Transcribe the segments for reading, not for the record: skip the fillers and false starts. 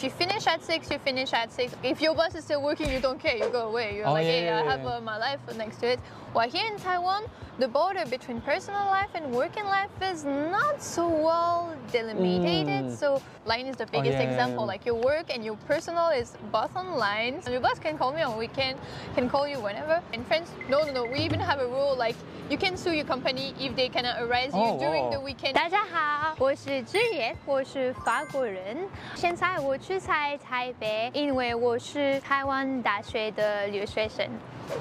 you finish at 6, you finish at 6. If your boss is still working, you don't care, you go away. You're like, hey, I have my life next to it. While here in Taiwan, the border between personal life and working life is not so well delimited. So line is the biggest example. Like your work and your personal is both online. So your boss can call me on weekend, can call you whenever. In France, no. We even have a rule like you can sue your company if they cannot arrest you during the weekend. 大家好，我是Juliette，我是法国人。现在我住在台北，因为我是台湾大学的留学生。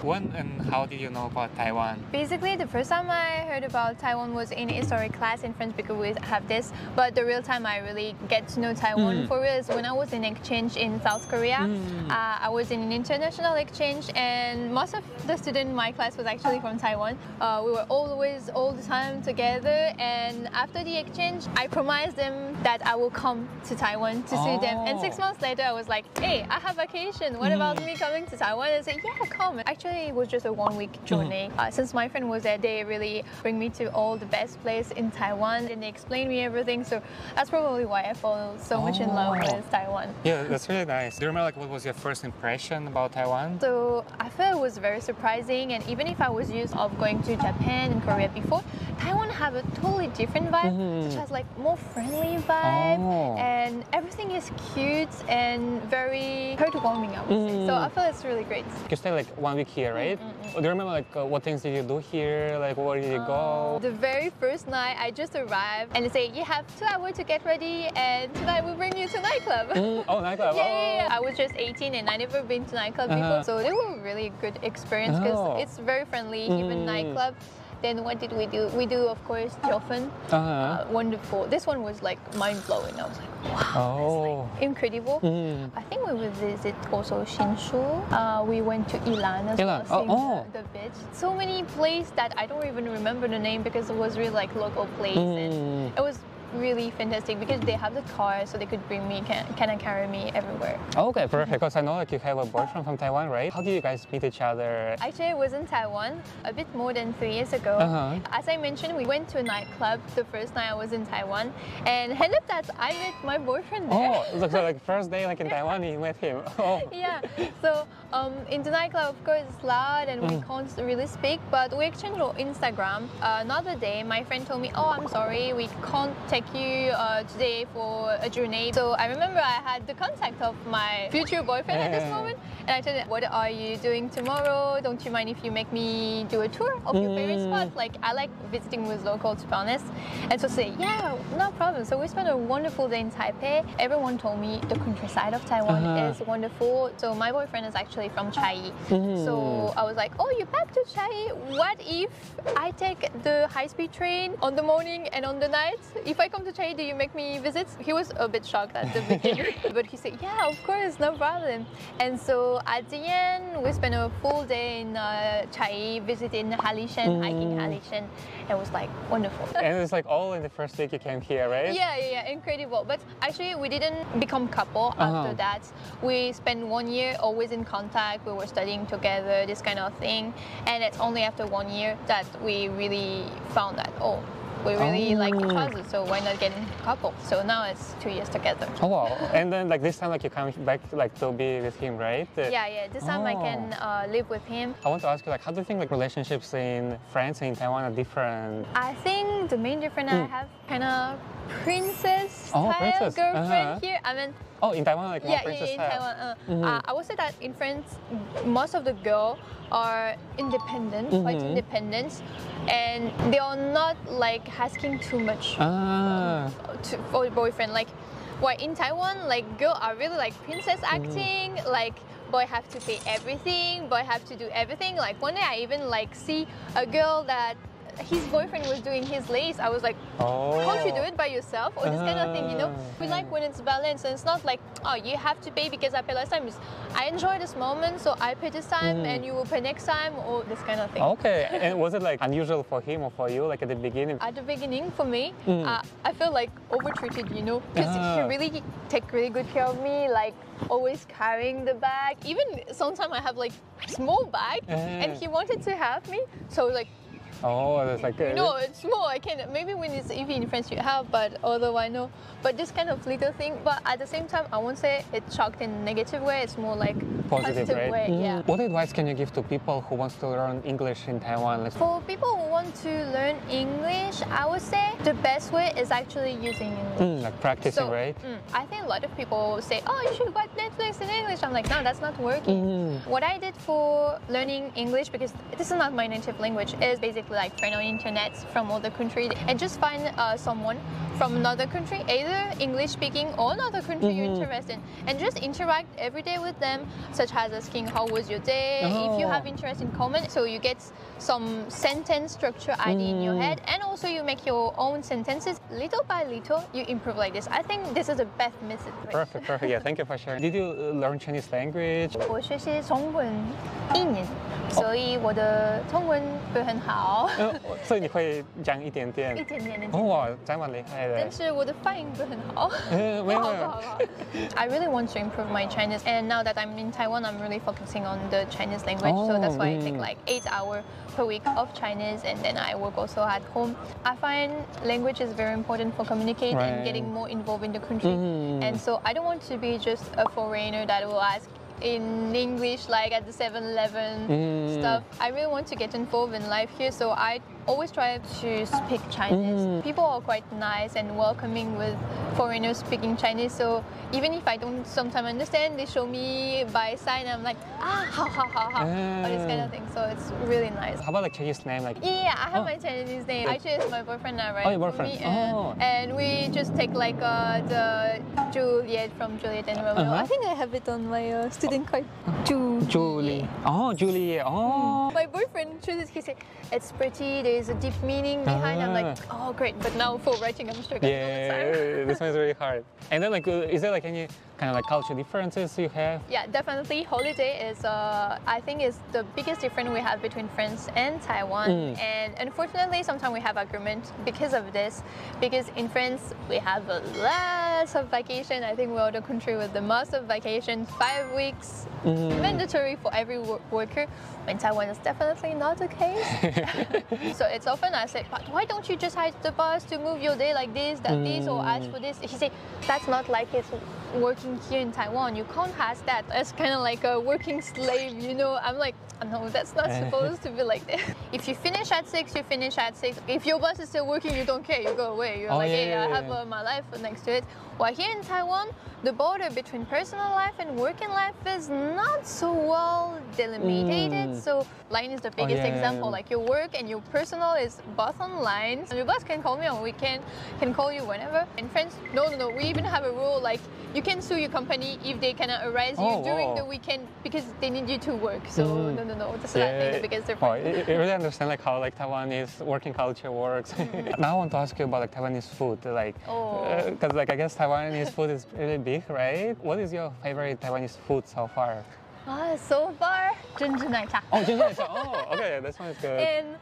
When and how did you know about Taiwan? Basically, the first time I heard about Taiwan was in history class in France because we have this. But the real time I really get to know Taiwan for real is when I was in exchange in South Korea. I was in an international exchange, and most of the students in my class was actually from Taiwan. We were always all the time together. And after the exchange, I promised them that I will come to Taiwan to see them. And 6 months later, I was like, hey, I have vacation. What about me coming to Taiwan? And they said, yeah, come. Actually, it was just a 1-week journey. Since my friend was there, they really bring me to all the best places in Taiwan and they explain me everything. So that's probably why I fall so much in love with Taiwan. Yeah, that's really nice. Do you remember like what was your first impression about Taiwan? So I felt it was very surprising, and even if I was used of going to Japan and Korea before, Taiwan have a totally different vibe, such as like more friendly vibe, and everything is cute and very heartwarming, I would say. So I feel it's really great. You stayed like 1 week here, right? Do you remember like what things did you do here? Like where did you go? The very first night I just arrived and they say you have 2 hours to get ready and tonight we'll bring you to nightclub. Oh, nightclub. Yeah. I was just 18 and I never been to nightclub before, so they were really good experience because it's very friendly, even nightclub. Then what did we do? We do, of course, Jofen. Wonderful. This one was like mind-blowing. I was like, wow, that's like incredible. I think we will visit also Shinshu. We went to Ilan as well, seeing the beach. So many places that I don't even remember the name because it was really like local place. And it was really fantastic because they have the car so they could bring me, can carry me everywhere. Okay, perfect. Because I know like you have a boyfriend from Taiwan, right? How did you guys meet each other? Actually, I was in Taiwan a bit more than 3 years ago. As I mentioned, we went to a nightclub the first night I was in Taiwan, and ended up that I met my boyfriend there. So like first day like in Taiwan, you met him. Yeah. So in the nightclub, of course, it's loud and we can't really speak, but we exchanged on Instagram. Another day, my friend told me, oh, I'm sorry, we can't take you today for a journey. So I remember I had the contact of my future boyfriend at this moment, and I told him, what are you doing tomorrow? Don't you mind if you make me do a tour of your favorite spot? Like, I like visiting with locals, to be honest. And so say, yeah, no problem. So we spent a wonderful day in Taipei. Everyone told me the countryside of Taiwan is wonderful. So my boyfriend is actually from Chiayi. So I was like, oh, you're back to Chiayi? What if I take the high-speed train on the morning and on the night? If I come to Chiayi, do you make me visit? He was a bit shocked at the beginning, but he said, yeah, of course, no problem. And so at the end, we spent a full day in Chiayi visiting Halishan, hiking Halishan. It was like wonderful. And it's like all in the first week you came here, right? Yeah, incredible. But actually, we didn't become couple after that. We spent 1 year always in contact. We were studying together, this kind of thing. And it's only after 1 year that we really found that, oh, we really like each other, so why not get in a couple? So now it's 2 years together. Oh wow! And then like this time, like you come back like to be with him, right? Yeah. This time I can live with him. I want to ask you, like, how do you think like relationships in France and in Taiwan are different? I think the main difference I have kind of princess style girlfriend here. I mean. Oh, in Taiwan, like more princess in style. Taiwan. I would say that in France, most of the girls are independent, quite independent, and they are not like asking too much for a boyfriend. Like, why in Taiwan, like girls are really like princess acting, like boy have to pay everything, boy have to do everything. Like one day I even like see a girl that his boyfriend was doing his lace. I was like, can't you do it by yourself? Or this kind of thing, you know? We like when it's balanced and it's not like, oh, you have to pay because I paid last time. It's, I enjoy this moment, so I pay this time and you will pay next time, or this kind of thing. Okay, and was it like unusual for him or for you, like at the beginning? At the beginning, for me, I feel like overtreated, you know? Because he really take really good care of me, like always carrying the bag. Even sometimes I have like small bag and he wanted to help me. So like, Oh, that's like good. No, it's more. I can maybe when it's even in French you have, but although I know, but this kind of little thing. But at the same time, I won't say it's shocked in a negative way. It's more like Positive, right? way. Yeah. What advice can you give to people who wants to learn English in Taiwan? Like, For people who want to learn English, I would say the best way is actually using English. like practicing, So, right? I think a lot of people say, oh, you should watch Netflix in English. I'm like, no, that's not working. What I did for learning English, because this is not my native language, is basically like friend on internet from other countries and just find someone from another country, either English speaking or another country you're interested in, and just interact every day with them, such as asking how was your day, if you have interest in common, so you get some sentence structure idea in your head, and also you make your own sentences. Little by little, you improve like this. I think this is the best method. Perfect, perfect. Yeah, thank you for sharing. Did you learn Chinese language? 我学习中文1年，所以我的中文不是很好，所以你会讲一点点。一点点的。哦，哇，真蛮厉害的。但是我的发音不是很好。没有没有。I really want to improve my Chinese, and now that I'm in Taiwan, I'm really focusing on the Chinese language. So that's why I take like 8 hours per week of Chinese, and then I work also at home. I find language is very important for communicating and getting more involved in the country. And so I don't want to be just a foreigner that will ask in English like at the 7-Eleven stuff. I really want to get involved in life here, so I always try to speak Chinese. People are quite nice and welcoming with foreigners speaking Chinese, so even if I don't sometimes understand, they show me by sign. I'm like, how, or this kind of thing. So it's really nice. How about like Chinese name? Like yeah, I have my Chinese name. Actually, it's my boyfriend now, right? Oh, your boyfriend. And we just take like the Juliette from Juliette and Romeo. I think I have it on my student card. Julie. Oh, Julie. Oh. My boyfriend chooses. He said it's pretty. There's a deep meaning behind. I'm like, oh great. But now for writing, I'm struggling all the time. This one is really hard. And then like, is there like any kind of like cultural differences you have? Yeah, definitely. Holiday is, I think, is the biggest difference we have between France and Taiwan. And unfortunately, sometimes we have argument because of this. Because in France, we have a lot of vacation. I think we're the country with the most of vacation, 5 weeks, mandatory for every worker. In Taiwan, it's definitely not the case. So it's often I say, but why don't you just hire the boss to move your day like this, this, or ask for this? He said, that's not like it's working here in Taiwan. You can't ask that. It's kind of like a working slave, you know. I'm like, no, that's not supposed to be like that. If you finish at 6, you finish at 6. If your boss is still working, you don't care. You go away. You're like, hey, I have my life next to it. While here in Taiwan, the border between personal life and working life is not so well delimited. So line is the biggest example. Like your work and your personal is both online. Your boss can call me on weekend, can call you whenever. In France, no. We even have a rule like you can sue your company if they cannot arrest you during the weekend because they need you to work. So no. This is I think the biggest difference. You really understand like how like Taiwanese working culture works. Now I want to ask you about like Taiwanese food, like because like I guess Taiwanese food is really big, right? What is your favorite Taiwanese food so far? So far, 珍珠奶茶. Oh, 珍珠奶茶. Oh, okay, this one is good. And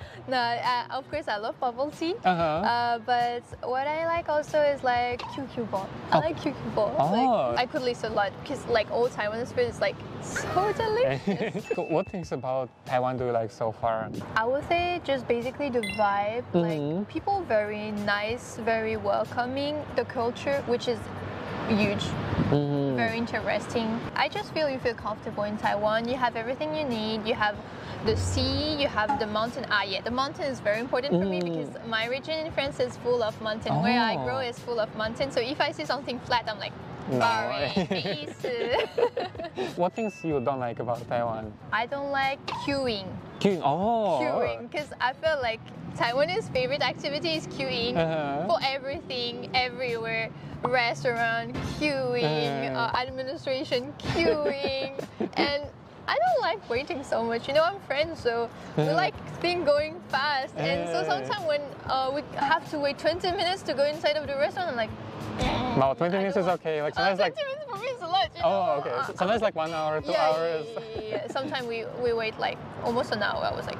of course, I love bubble tea. But what I like also is like QQ ball. I like QQ ball. Like, I could list a lot because like all Taiwanese food is like so delicious. What things about Taiwan do you like so far? I would say just basically the vibe. Like people very nice, very welcoming. The culture, which is huge, very interesting. I just feel you feel comfortable in Taiwan. You have everything you need. You have the sea, you have the mountain. The mountain is very important for me because my region in France is full of mountain. Where I grow is full of mountain. So if I see something flat, I'm like, What things you don't like about Taiwan? I don't like queuing. Queuing, because I feel like Taiwanese favorite activity is queuing for everything, everywhere. Restaurant, queuing, administration, queuing, and I don't like waiting so much. You know, I'm French, so we like things going fast. And so sometimes when we have to wait 20 minutes to go inside of the restaurant, I'm like, No, 20 minutes is okay. Like sometimes 20 minutes for me is a lot. You know? Oh, okay. So sometimes like 1 hour, 2 hours. Yeah. Sometimes we wait like almost an hour. I was like,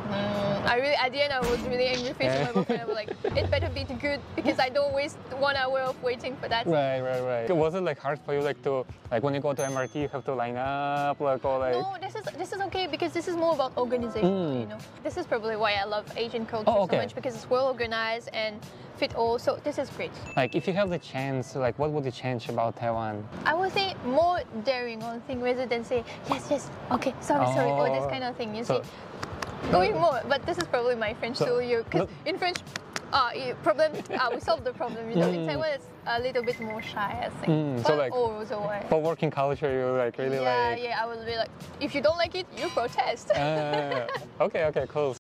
at the end I was really angry facing my boyfriend. I was like, it better be good because I don't waste 1 hour of waiting for that. Right. Was it like hard for you like to like when you go to MRT you have to line up like or like? No, this is okay because this is more about organization. You know, this is probably why I love Asian culture so much because it's well organized and fit all. So this is great. Like if you have the chance, like what would you change about Taiwan? I would say more daring on thing rather than say yes, okay, sorry, or this kind of thing. You see, going more. But this is probably my French to you because in French, we solve the problem. You know, in Taiwan it's a little bit more shy, I think. So like for working culture, you like really like. Yeah, I would be like, if you don't like it, you protest. Okay, cool.